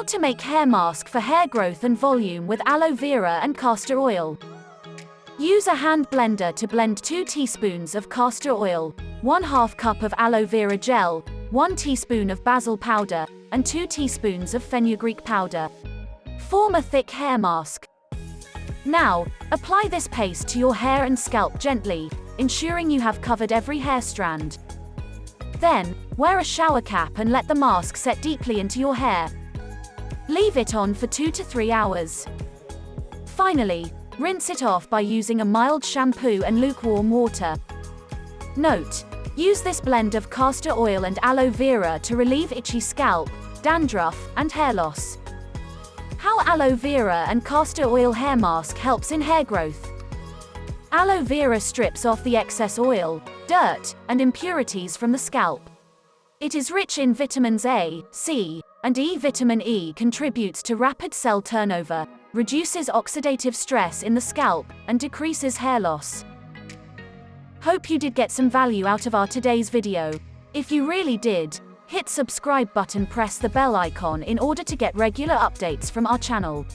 to make hair mask for hair growth and volume with aloe vera and castor oil. Use a hand blender to blend 2 teaspoons of castor oil, 1/2 cup of aloe vera gel, 1 teaspoon of basil powder, and 2 teaspoons of fenugreek powder. Form a thick hair mask. Now, apply this paste to your hair and scalp gently, ensuring you have covered every hair strand. Then, wear a shower cap and let the mask set deeply into your hair. Leave it on for 2 to 3 hours. Finally, rinse it off by using a mild shampoo and lukewarm water. Note: use this blend of castor oil and aloe vera to relieve itchy scalp, dandruff, and hair loss. How aloe vera and castor oil hair mask helps in hair growth. Aloe vera strips off the excess oil, dirt, and impurities from the scalp. It is rich in vitamins A, C, and E. Vitamin E contributes to rapid cell turnover, reduces oxidative stress in the scalp, and decreases hair loss. Hope you did get some value out of our today's video. If you really did, hit subscribe button, press the bell icon in order to get regular updates from our channel.